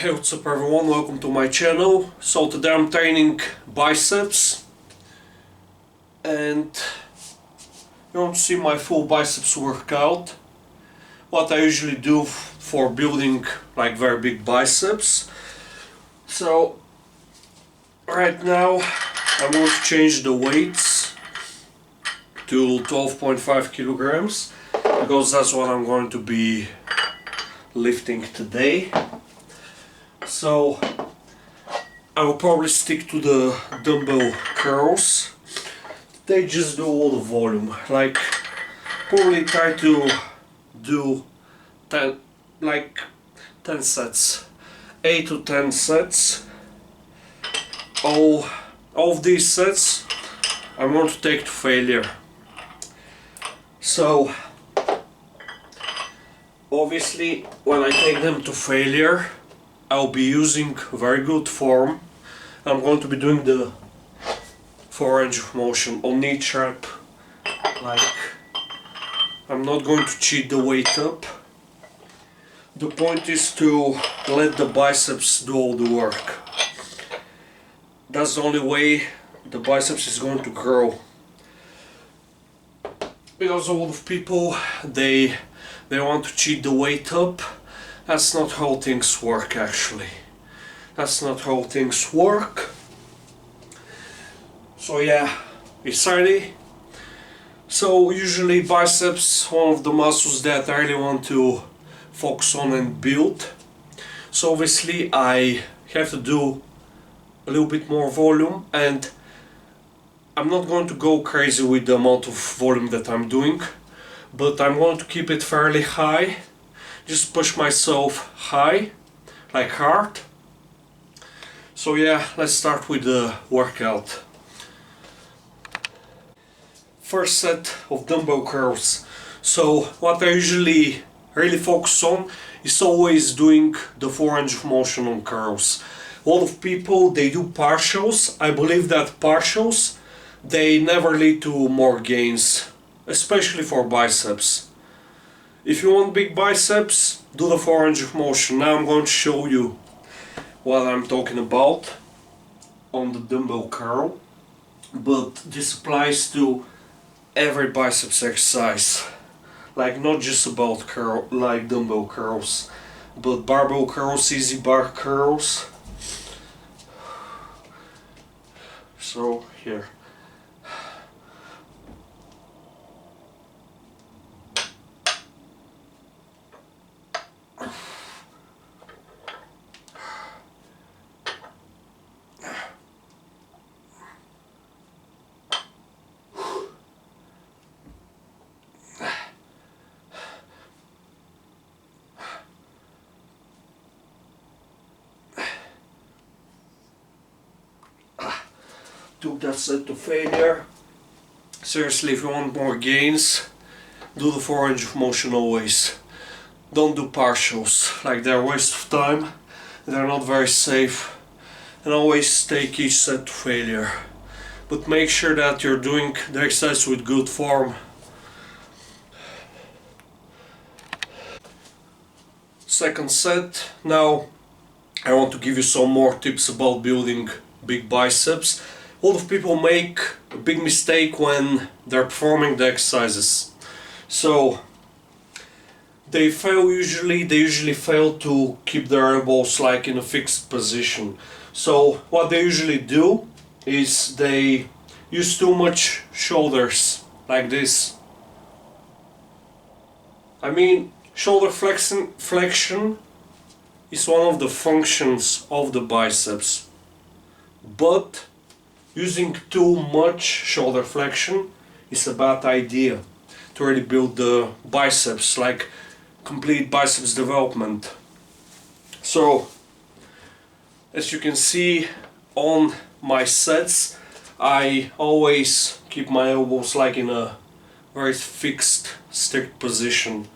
Hey, what's up everyone, welcome to my channel. So today I'm training biceps and you want to see my full biceps workout. What I usually do for building like very big biceps. So right now I'm going to change the weights to 12.5 kilograms because that's what I'm going to be lifting today. So I will probably stick to the dumbbell curls. They just do all the volume. Like probably try to do 10 sets, 8 to 10 sets. All of these sets I'm going to take to failure. So obviously when I take them to failure, I'll be using very good form. I'm going to be doing the full range of motion on each rep. Like, I'm not going to cheat the weight up. The point is to let the biceps do all the work. That's the only way the biceps is going to grow. Because a lot of people, they want to cheat the weight up. That's not how things work actually. That's not how things work. So yeah, it's ready. So usually biceps, one of the muscles that I really want to focus on and build. So obviously I have to do a little bit more volume, and I'm not going to go crazy with the amount of volume that I'm doing, but I'm going to keep it fairly high. Just push myself high, like hard. So yeah, let's start with the workout. First set of dumbbell curls. So what I usually really focus on is always doing the full range of motion on curls. A lot of people, they do partials. I believe that partials, they never lead to more gains, especially for biceps. If you want big biceps, do the full range of motion. Now I'm going to show you what I'm talking about on the dumbbell curl, but this applies to every biceps exercise. Like not just about curl, like dumbbell curls, but barbell curls, easy bar curls. So here. Took that set to failure. Seriously, if you want more gains, do the full range of motion always. Don't do partials, like they're a waste of time, they're not very safe, and always take each set to failure. But make sure that you're doing the exercise with good form. Second set. Now I want to give you some more tips about building big biceps. A lot of people make a big mistake when they're performing the exercises. So they usually fail to keep their elbows like in a fixed position. So what they usually do is they use too much shoulders like this. I mean, shoulder flexion is one of the functions of the biceps, but using too much shoulder flexion is a bad idea to really build the biceps, like complete biceps development. So as you can see on my sets, I always keep my elbows like in a very fixed, strict position.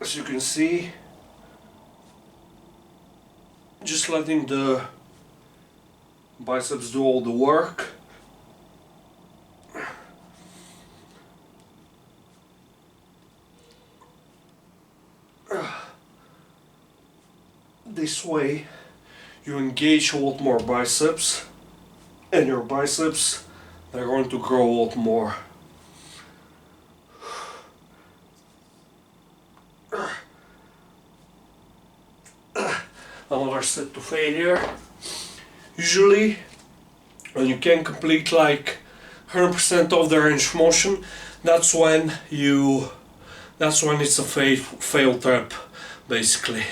As you can see, just letting the biceps do all the work. This way you engage a lot more biceps, and your biceps, they're going to grow a lot more. Another set to failure. Usually when you can complete like 100% of the range of motion, that's when it's a failed rep, basically.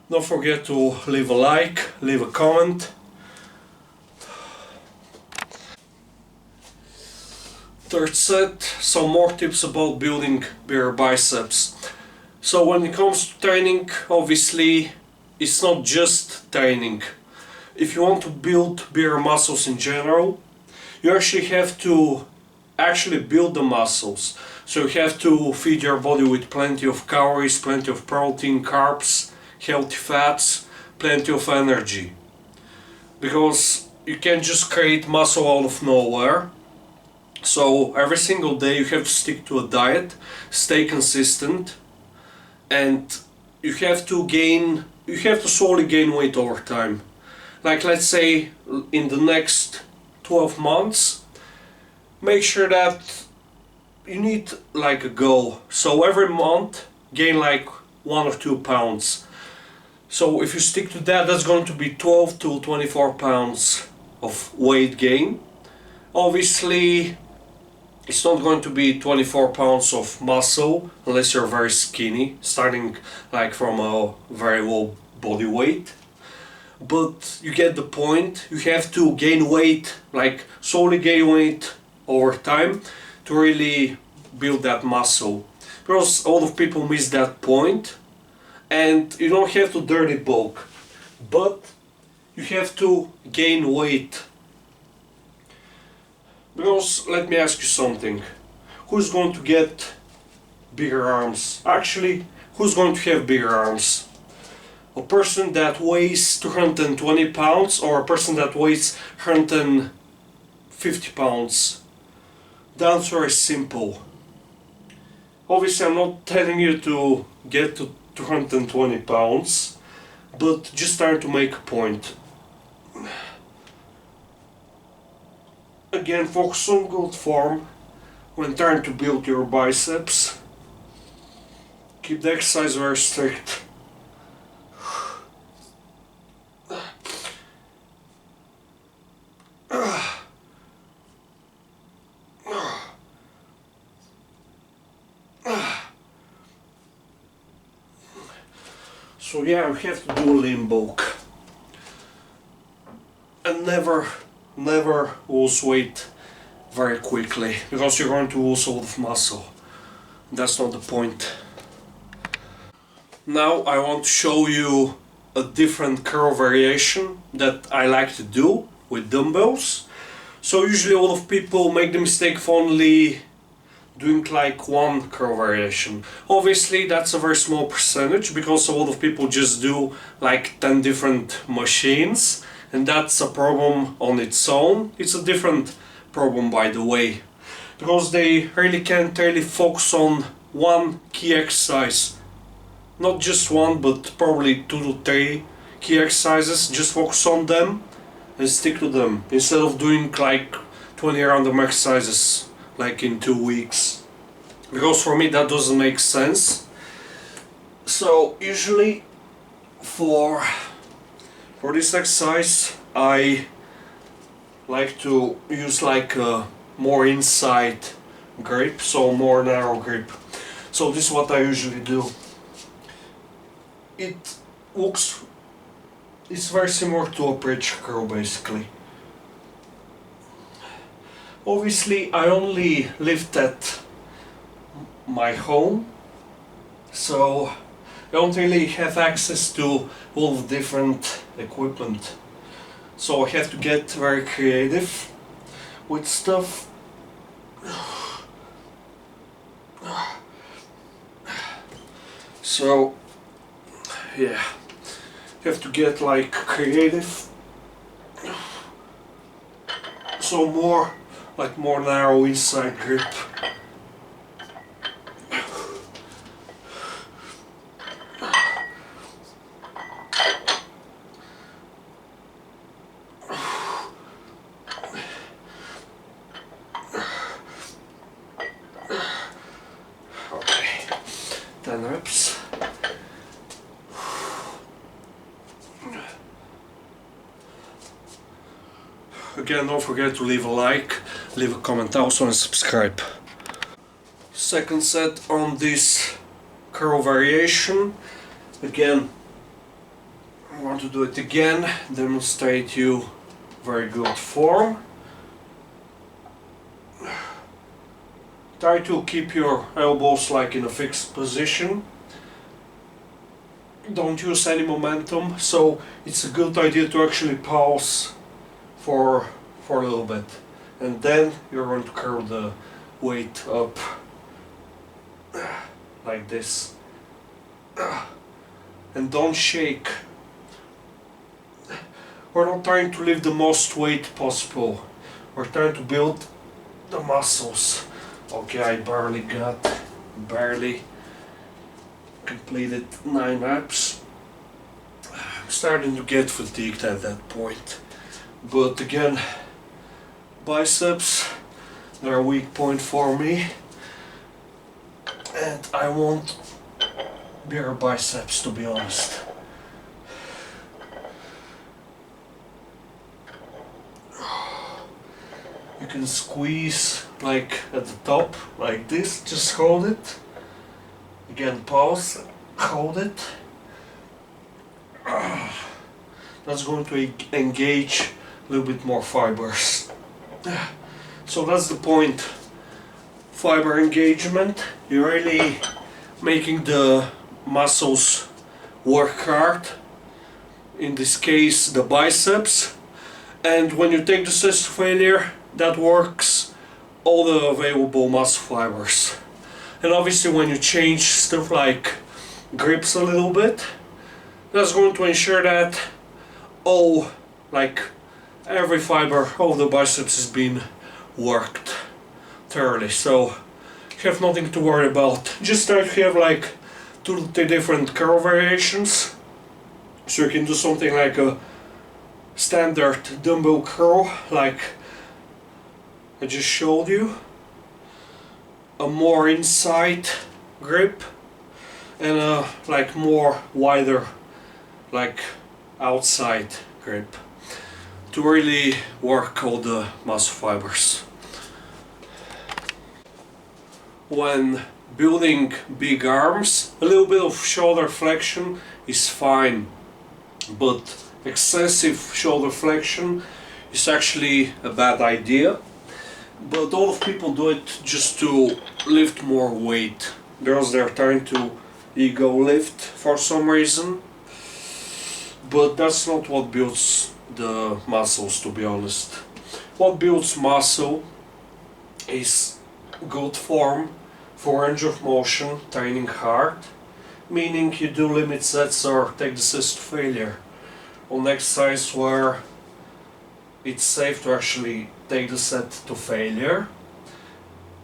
Don't forget to leave a like, leave a comment. Third set, some more tips about building bigger biceps. So when it comes to training, obviously it's not just training. If you want to build bigger muscles in general, you actually have to build the muscles. So you have to feed your body with plenty of calories, plenty of protein, carbs, healthy fats, plenty of energy. Because you can't just create muscle out of nowhere. So every single day you have to stick to a diet, stay consistent, and you have to slowly gain weight over time. Like let's say in the next 12 months, make sure that you need like a goal. So every month gain like 1 or 2 pounds. So if you stick to that, that's going to be 12 to 24 pounds of weight gain. Obviously it's not going to be 24 pounds of muscle unless you're very skinny, starting like from a very low body weight. But you get the point. You have to gain weight, like slowly gain weight over time to really build that muscle. Because a lot of people miss that point, and you don't have to dirty bulk, but you have to gain weight. Because let me ask you something. Who's going to get bigger arms? Actually, who's going to have bigger arms? A person that weighs 220 pounds or a person that weighs 150 pounds? The answer is simple. Obviously I'm not telling you to get to 220 pounds, but just trying to make a point. Again, focus on good form when trying to build your biceps. Keep the exercise very strict. So yeah, we have to do lean bulk. And never lose weight very quickly, because you're going to lose a lot of muscle. That's not the point. Now I want to show you a different curl variation that I like to do with dumbbells. So usually a lot of people make the mistake of only doing like one curl variation. Obviously that's a very small percentage, because a lot of people just do like 10 different machines, and that's a problem on its own. It's a different problem, by the way, because they really can't really focus on one key exercise. Not just one, but probably 2 to 3 key exercises. Just focus on them and stick to them, instead of doing like 20 random exercises like in 2 weeks. Because for me that doesn't make sense. So usually for this exercise I like to use like a more inside grip, so more narrow grip. So this is what I usually do. It's very similar to a bridge curl basically. Obviously I only lift at my home, so I don't really have access to all the different equipment. So I have to get very creative with stuff. So yeah, you have to get like creative. So more narrow inside grip. Again, don't forget to leave a like, leave a comment also, and subscribe. Second set on this curl variation. Again, I want to do it again, demonstrate you very good form. Try to keep your elbows like in a fixed position. Don't use any momentum, so it's a good idea to actually pause for a little bit, and then you're going to curl the weight up like this, and don't shake. We're not trying to lift the most weight possible, we're trying to build the muscles. Okay, I barely completed 9 reps. I'm starting to get fatigued at that point. But again, biceps, they're a weak point for me. And I want bigger biceps, to be honest. You can squeeze like at the top, like this, just hold it. Again, pause, hold it. That's going to engage a little bit more fibers. So that's the point. Fiber engagement. You're really making the muscles work hard. In this case, the biceps. And when you take the test to failure, that works all the available muscle fibers. And obviously when you change stuff like grips a little bit, that's going to ensure that every fiber of the biceps has been worked thoroughly. So you have nothing to worry about. Just try to have like 2 to 3 different curl variations. So you can do something like a standard dumbbell curl, like I just showed you, a more inside grip, and a like more wider like outside grip to really work all the muscle fibers. When building big arms, a little bit of shoulder flexion is fine, but excessive shoulder flexion is actually a bad idea. But a lot of people do it just to lift more weight. Girls, they're trying to ego lift for some reason, but that's not what builds the muscles, to be honest. What builds muscle is good form for range of motion, training hard, meaning you do limit sets or take the sets to failure on exercise where it's safe to actually take the set to failure,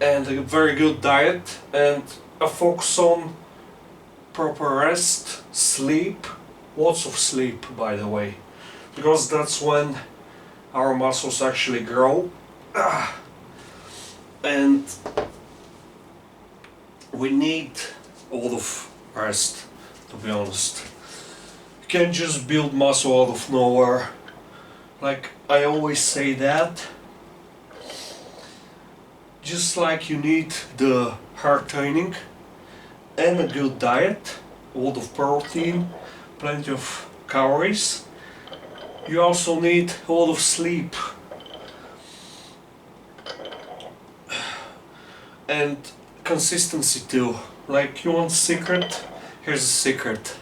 and a very good diet and a focus on proper rest, sleep, lots of sleep by the way, because that's when our muscles actually grow. And we need a lot of rest, to be honest. You can't just build muscle out of nowhere. Like I always say that, just like you need the hard training and a good diet, a lot of protein, plenty of calories, you also need a lot of sleep. And consistency too. Like you want a secret? Here's a secret.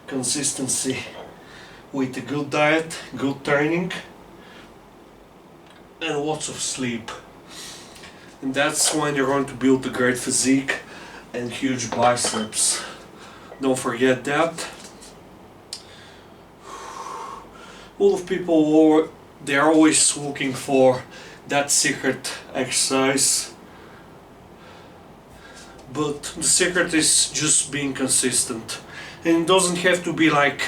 Consistency with a good diet, good training, and lots of sleep. And that's when you're going to build a great physique and huge biceps. Don't forget that. A lot of people, they're always looking for that secret exercise. But the secret is just being consistent. And it doesn't have to be like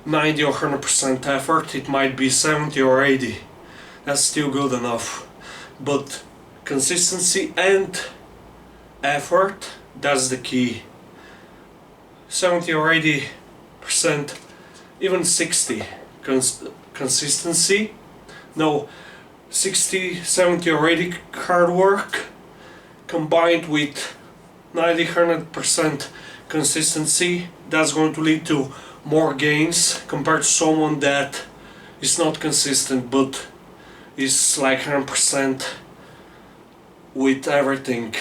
90 or 100% effort, it might be 70 or 80. That's still good enough. But consistency and effort, that's the key. 70 or 80%, even 60. Consistency. No, 60-70 already hard work combined with 90-100% consistency, that's going to lead to more gains compared to someone that is not consistent but is like 100% with everything.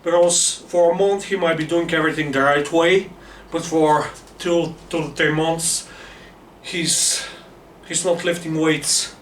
Because for a month he might be doing everything the right way, but for 2 to 3 months he's not lifting weights